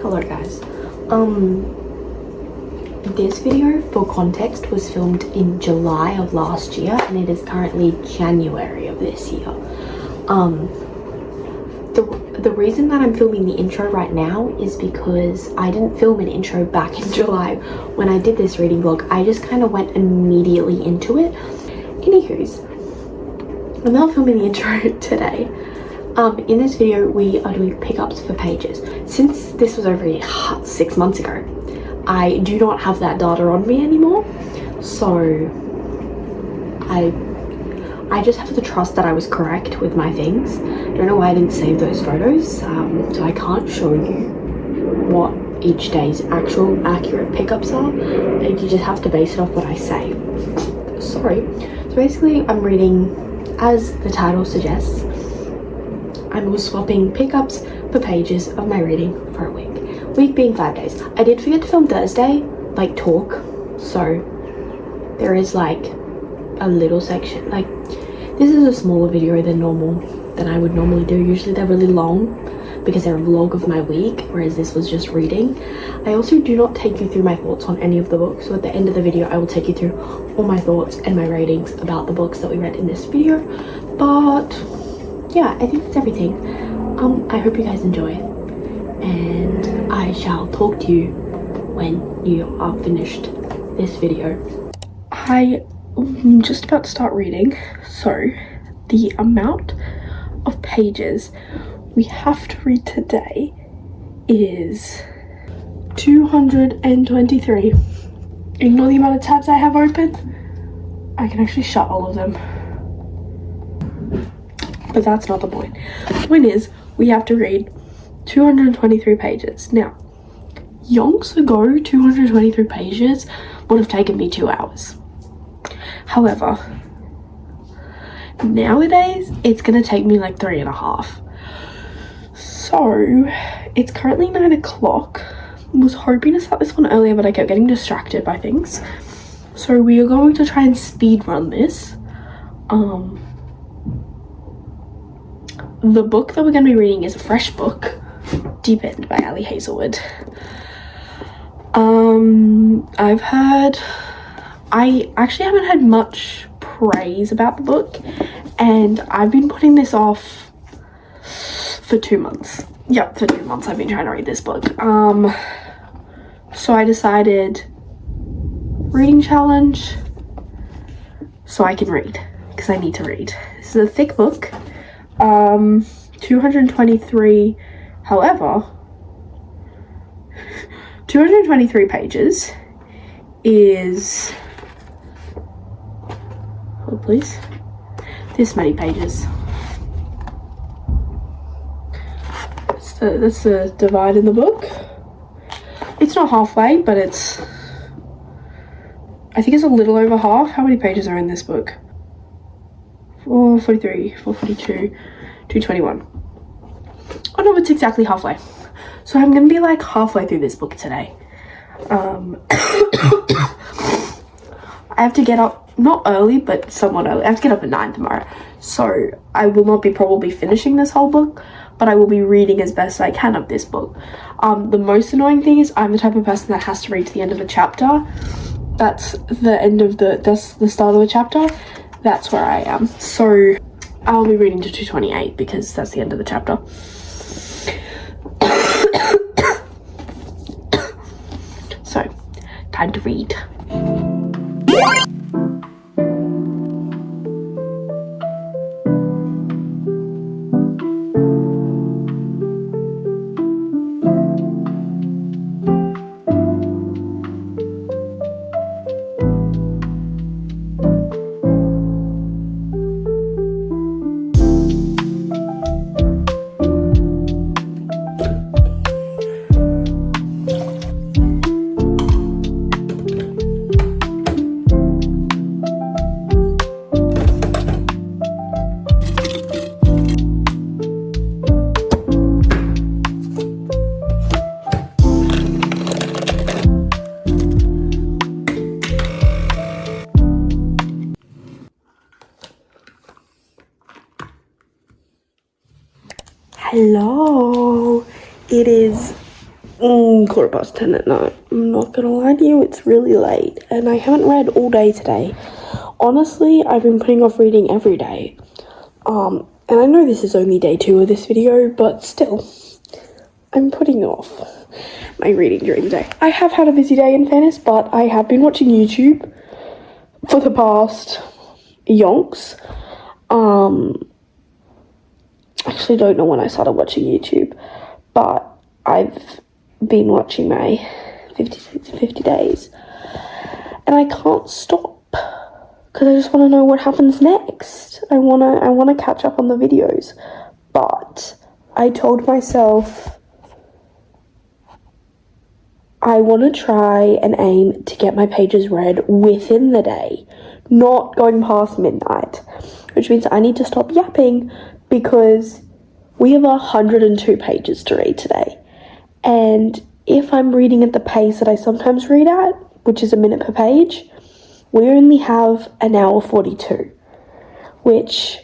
Hello guys. This video, for context, was filmed in July of last year and it is currently January of this year. The reason that I'm filming the intro right now is because I didn't film an intro back in July when I did this reading vlog. I just kind of went immediately into it. Anywho's, I'm now filming the intro today. In this video, we are doing pickups for pages. Since this was over 6 months ago, I do not have that data on me anymore. So I just have to trust that I was correct with my things. I don't know why I didn't save those photos, so I can't show you what each day's actual accurate pickups are. And you just have to base it off what I say. Sorry. So basically, I'm reading, as the title suggests, I'm swapping pickups for pages of my reading for a week. Week being 5 days. I did forget to film Thursday, like talk, so there is like a little section. Like, this is a smaller video than I would normally do. Usually they're really long because they're a vlog of my week, whereas this was just reading. I also do not take you through my thoughts on any of the books, so at the end of the video I will take you through all my thoughts and my ratings about the books that we read in this video. But yeah, I think that's everything. I hope you guys enjoy, and I shall talk to you when you are finished this video. I'm just about to start reading, so the amount of pages we have to read today is 223. Ignore the amount of tabs I have open. I can actually shut all of them. But that's not the point. The point is, we have to read 223 pages. Now, yonks ago, 223 pages would have taken me 2 hours. However, nowadays, it's gonna take me like 3.5. So, it's currently 9 o'clock. Was hoping to start this one earlier, but I kept getting distracted by things. So we are going to try and speed run this. The book that we're going to be reading is a fresh book, Deep End by Ali Hazelwood. I actually haven't had much praise about the book, and I've been putting this off for 2 months. Yep, for 2 months I've been trying to read this book. So I decided reading challenge so I can read, because I need to read. This is a thick book. 223, however, 223 pages is, hold please, this many pages. That's the divide in the book. It's not halfway, but it's, I think it's a little over half. How many pages are in this book? 443, 442, 221. Oh no, it's exactly halfway. So I'm gonna be like halfway through this book today. I have to get up, not early, but somewhat early. I have to get up at 9 tomorrow. So I will not be probably finishing this whole book, but I will be reading as best I can of this book. The most annoying thing is I'm the type of person that has to read to the end of a chapter. That's the start of a chapter. That's where I am. So I'll be reading to 228 because that's the end of the chapter. So, time to read. Hello, it is 10:15 at night. I'm not gonna lie to you, it's really late, and I haven't read all day today. Honestly, I've been putting off reading every day. And I know this is only day 2 of this video, but still, I'm putting off my reading during the day. I have had a busy day in fairness, but I have been watching YouTube for the past yonks. Actually don't know when I started watching YouTube, but I've been watching my 50 days, and I can't stop because I just want to know what happens next. I want to catch up on the videos, but I told myself I want to try and aim to get my pages read within the day, not going past midnight, which means I need to stop yapping because we have 102 pages to read today. And if I'm reading at the pace that I sometimes read at, which is a minute per page, we only have an hour 42, which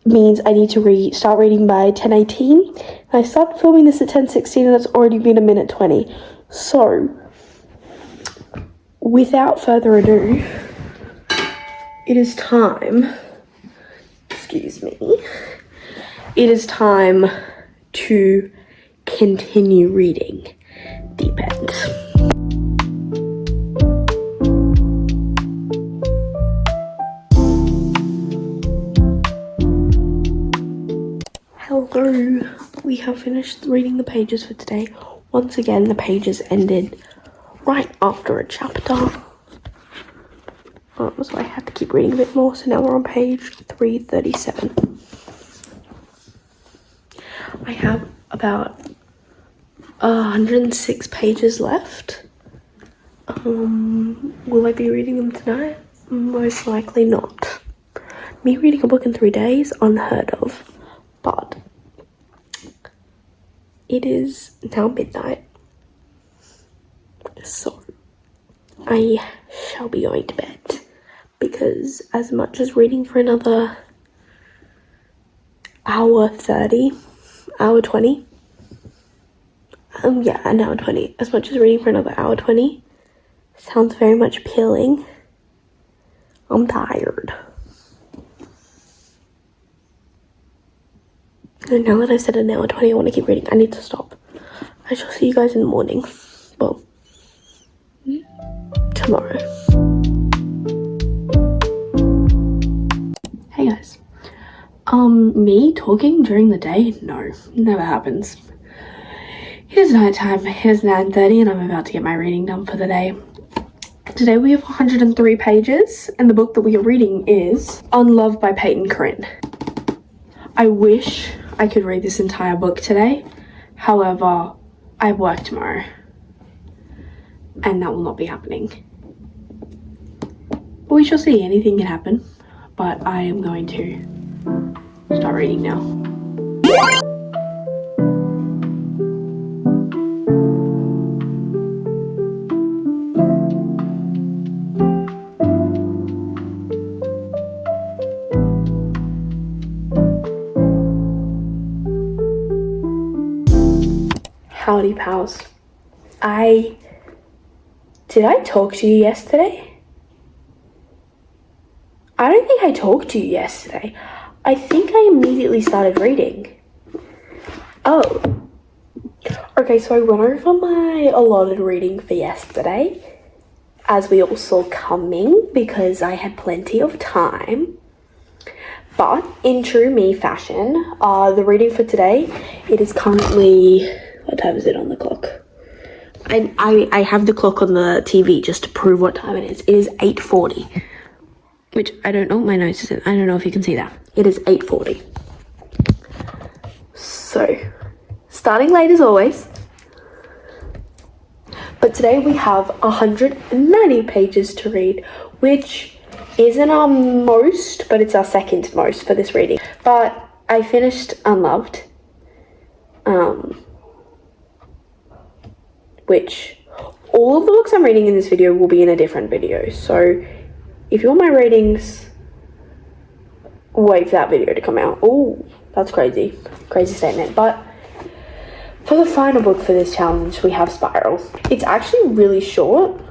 means I need to start reading by 10:18. I started filming this at 10:16 and it's already been a minute 20. So, without further ado, it is time, excuse me, it is time to continue reading Deep End. Hello, we have finished reading the pages for today. Once again, the pages ended right after a chapter. So I had to keep reading a bit more, so now we're on page 337. I have about 106 pages left. Will I be reading them tonight? Most likely not. Me reading a book in 3 days, unheard of. But it is now midnight, so I shall be going to bed, because as much as reading for another hour 30, hour 20, an hour 20, as much as reading for another hour 20 sounds very much appealing, I'm tired. And now that I've said an hour 20, I want to keep reading. I need to stop. I shall see you guys in the morning. Well, tomorrow. Hey guys. Me talking during the day? No, never happens. It is nighttime. It is 9:30 and I'm about to get my reading done for the day. Today we have 103 pages and the book that we are reading is Unloved by Peyton Corinne. I wish I could read this entire book today. However, I have work tomorrow and that will not be happening. But we shall see. Anything can happen. But I am going to start reading now. Howdy pals. Did I talk to you yesterday? I don't think I talked to you yesterday. I think I immediately started reading. Oh. Okay, so I went over my allotted reading for yesterday, as we all saw coming, because I had plenty of time. But in true me fashion, the reading for today, it is currently, what time is it on the clock? I have the clock on the TV just to prove what time it is. It is 8:40, which I don't know, my nose isn't, I don't know if you can see that. It is 8:40. So, starting late as always. But today we have 190 pages to read, which isn't our most, but it's our second most for this reading. But I finished Unloved, which all of the books I'm reading in this video will be in a different video. So if you want my ratings, wait for that video to come out. Oh, that's crazy. Crazy statement. But For the final book for this challenge, we have Spiral. It's actually really short.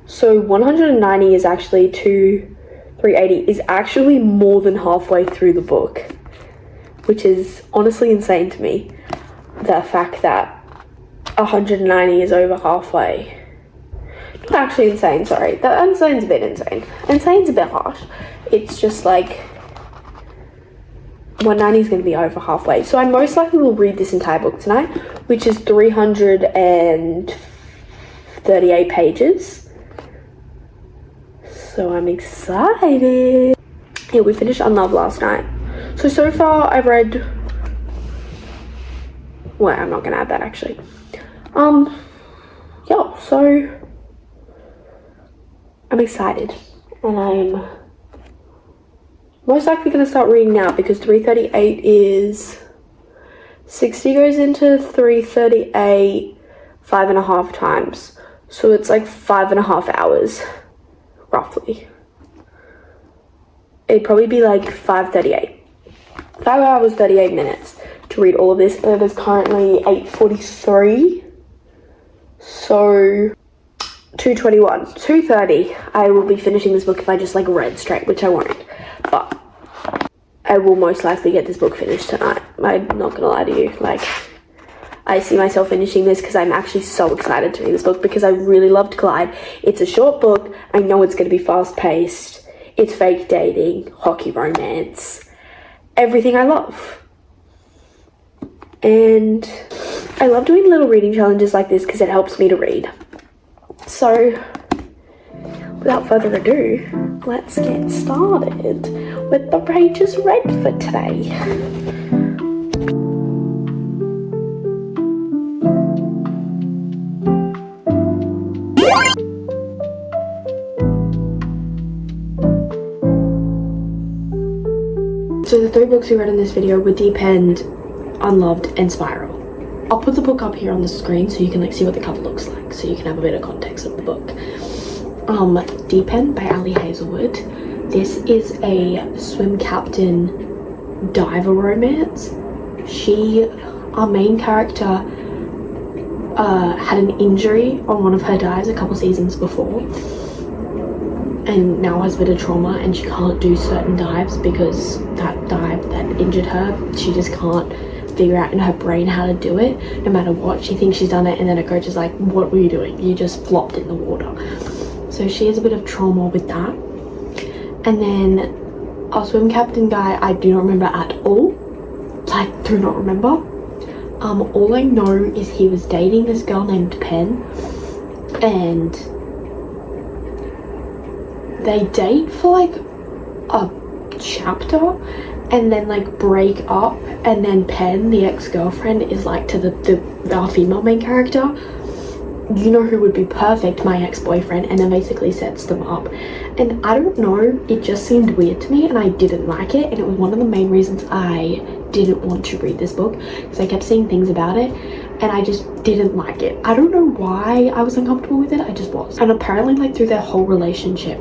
So 190 is actually to 380 is actually more than halfway through the book, which is honestly insane to me. The fact that 190 is over halfway. Not actually insane, sorry. That insane's a bit insane. Insane's a bit harsh. It's just like 190 is going to be over halfway. So I most likely will read this entire book tonight, which is 338 pages. So I'm excited. Yeah, we finished Unloved last night. So far I've read... Well, I'm not going to add that actually. Yeah, so I'm excited. And I'm most likely going to start reading now because 338 is... 60 goes into 338 5.5 times. So it's like 5.5 hours. Roughly. It'd probably be like 5:38. 5 hours, 38 minutes to read all of this. And it is currently 8:43. So 2:21. 2:30. I will be finishing this book if I just like read straight, which I won't. But I will most likely get this book finished tonight. I'm not gonna lie to you. Like, I see myself finishing this because I'm actually so excited to read this book because I really loved Clyde. It's a short book. I know it's going to be fast-paced. It's fake dating, hockey romance, everything I love. And I love doing little reading challenges like this because it helps me to read. So, without further ado, let's get started with the pages read for today. So the 3 books we read in this video were Deep End, Unloved, and Spiral. I'll put the book up here on the screen so you can like see what the cover looks like, so you can have a bit of context of the book. Deep End by Ali Hazelwood. This is a swim captain diver romance. Our main character, had an injury on one of her dives a couple seasons before, and now has a bit of trauma and she can't do certain dives because that dive that injured her, she just can't figure out in her brain how to do it no matter what. She thinks she's done it and then her coach is like, what were you doing? You just flopped in the water. So she has a bit of trauma with that. And then our swim captain guy, I do not remember at all. I do not remember. All I know is he was dating this girl named Pen, and they date for like a chapter and then like break up, and then Pen, the ex-girlfriend, is like to our female main character, you know who would be perfect, my ex-boyfriend, and then basically sets them up. And I don't know, it just seemed weird to me and I didn't like it, and it was one of the main reasons I didn't want to read this book, because I kept seeing things about it and I just didn't like it. I don't know why I was uncomfortable with it, I just was. And apparently like through their whole relationship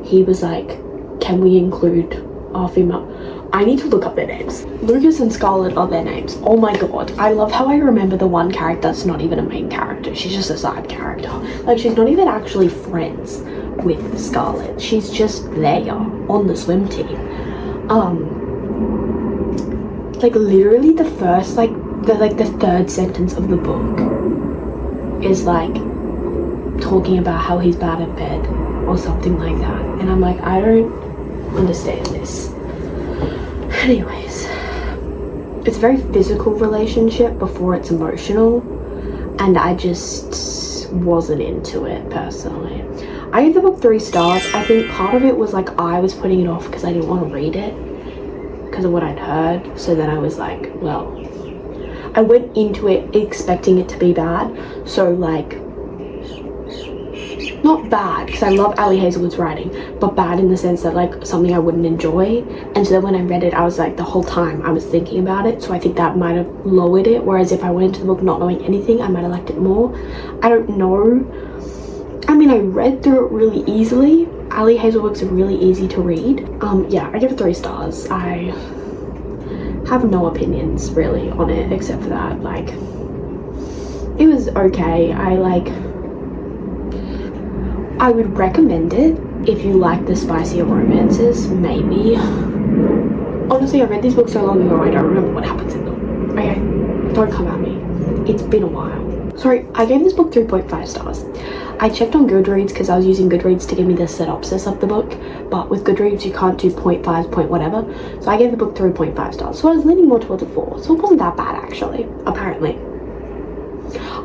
he was like, can we include our female... I need to look up their names. Lucas and Scarlett are their names. Oh my god. I love how I remember the one character that's not even a main character. She's just a side character. Like, she's not even actually friends with Scarlett. She's just there on the swim team. Like, literally the first, the third sentence of the book is, like, talking about how he's bad at bed or something like that. And I'm like, I don't understand this. Anyways, it's a very physical relationship before it's emotional, and I just wasn't into it personally. I gave the book 3 stars. I think part of it was like I was putting it off because I didn't want to read it because of what I'd heard. So then I was like, well, I went into it expecting it to be bad. So like, not bad because I love Ali Hazelwood's writing, but bad in the sense that like something I wouldn't enjoy. And so then when I read it, I was like, the whole time I was thinking about it, so I think that might have lowered it. Whereas if I went into the book not knowing anything, I might have liked it more. I don't know. I mean, I read through it really easily. Ali Hazelwood's really easy to read. Yeah, I give it 3 stars. have no opinions really on it except for that. Like, it was okay. I would recommend it if you like the spicier romances, maybe. Honestly, I read these books so long ago, I don't remember what happens in them. Okay, don't come at me. It's been a while. Sorry, I gave this book 3.5 stars. I checked on Goodreads because I was using Goodreads to give me the synopsis of the book, but with Goodreads you can't do 0.5, point whatever, so I gave the book 3.5 stars. So I was leaning more towards a 4, so it wasn't that bad actually, apparently.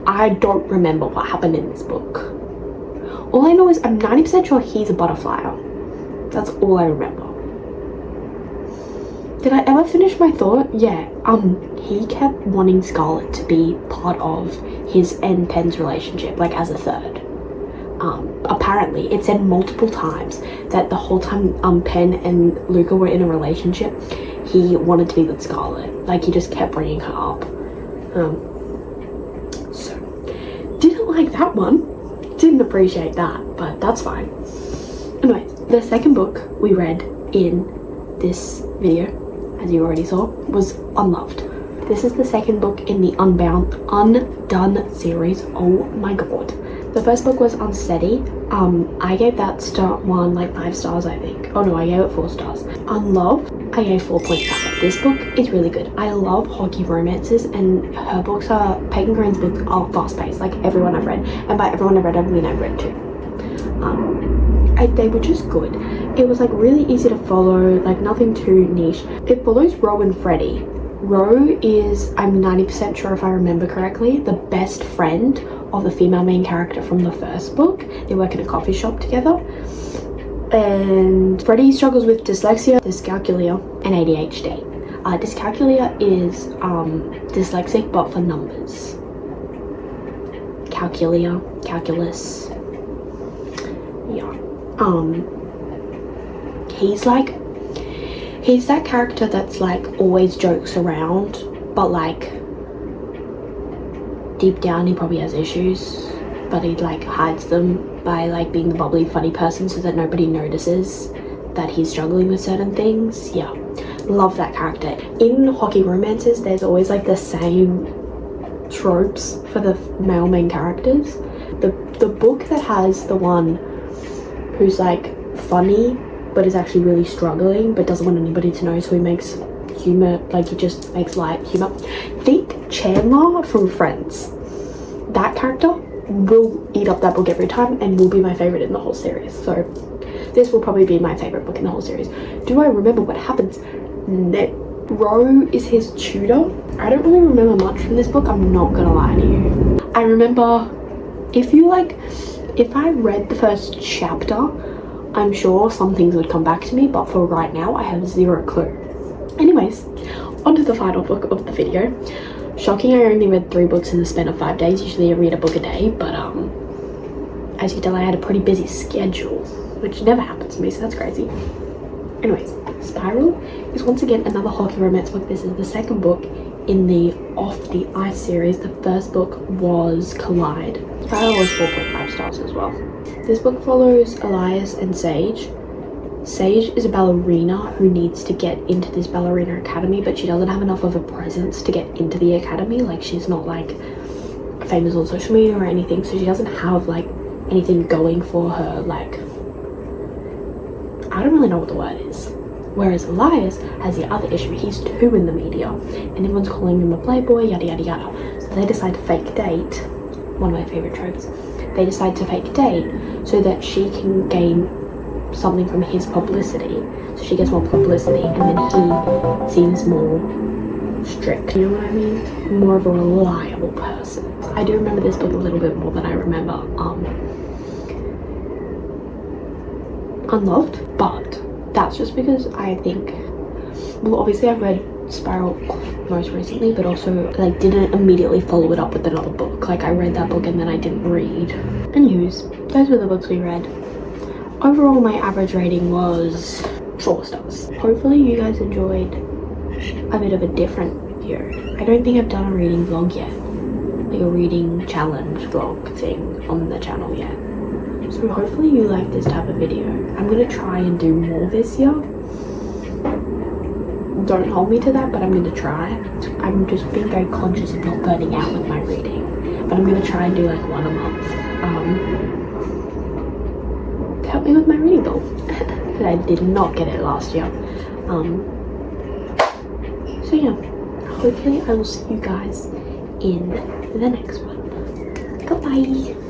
I don't remember what happened in this book. All I know is I'm 90% sure he's a butterflyer. That's all I remember. Did I ever finish my thought? Yeah, he kept wanting Scarlet to be part of his and Penn's relationship, like as a third. Apparently, it said multiple times that the whole time Penn and Luca were in a relationship, he wanted to be with Scarlet. Like, he just kept bringing her up. So, didn't like that one. Didn't appreciate that, but that's fine. Anyway, the second book we read in this video, as you already saw, was Unloved. This is the second book in the Undone series. Oh my god. The first book was Unsteady. I gave that one like 5 stars, I think. Oh no, I gave it 4 stars. Unloved, I gave 4.5. This book is really good. I love hockey romances, and her books are, Peyton Green's books are fast-paced, like everyone I've read. And by everyone I've read, I mean I've read 2. They were just good. It was like really easy to follow, like nothing too niche. It follows Ro and Freddie. Ro is, I'm 90% sure if I remember correctly, the best friend of the female main character from the first book. They work in a coffee shop together. And Freddie struggles with dyslexia, dyscalculia, and ADHD. Dyscalculia is dyslexic but for numbers. Calculus. Yeah. He's that character that's like always jokes around, but like deep down he probably has issues, but he like hides them by like being the bubbly funny person so that nobody notices that he's struggling with certain things. Yeah, love that character. In hockey romances there's always like the same tropes for the male main characters. The book that has the one who's like funny but is actually really struggling but doesn't want anybody to know, so he makes humor, like he just makes light humor. Think Chandler from Friends. That character will eat up that book every time and will be my favorite in the whole series. So this will probably be my favorite book in the whole series. Do I remember what happens? No. Ro is his tutor. I don't really remember much from this book, I'm not gonna lie to you. I remember, if I read the first chapter, I'm sure some things would come back to me, but for right now I have 0 clue. Anyways, on to the final book of the video. Shocking, I only read 3 books in the span of 5 days. Usually I read a book a day, but as you can tell, I had a pretty busy schedule, which never happens to me, so that's crazy. Anyways, Spiral is once again another hockey romance book. This is the second book in the Off the Ice series. The first book was Collide. Spiral was 4.5 stars as well. This book follows Elias and Sage. Sage is a ballerina who needs to get into this ballerina academy, but she doesn't have enough of a presence to get into the academy. Like, she's not like famous on social media or anything, so she doesn't have like anything going for her. Like, I don't really know what the word is. Whereas Elias has the other issue. He's too in the media and everyone's calling him a playboy, yada yada yada. So they decide to fake date. One of my favorite tropes. They decide to fake date so that she can gain something from his publicity. So she gets more publicity and then he seems more strict. You know what I mean? More of a reliable person. I do remember this book a little bit more than I remember Unloved, but that's just because I think, well, obviously I've read Spiral most recently, but also like didn't immediately follow it up with another book. Like, I read that book and then I didn't read. Anyways, those were the books we read. Overall, my average rating was 4 stars. Hopefully you guys enjoyed a bit of a different video. I don't think I've done a reading vlog yet, like a reading challenge vlog thing on the channel yet. So hopefully you like this type of video. I'm gonna try and do more this year. don't hold me to that, but I'm gonna try. I'm just being very conscious of not burning out with my reading, but I'm gonna try and do like one a month to help me with my reading goal. Because I did not get it last year. So yeah, hopefully I will see you guys in the next one. Goodbye.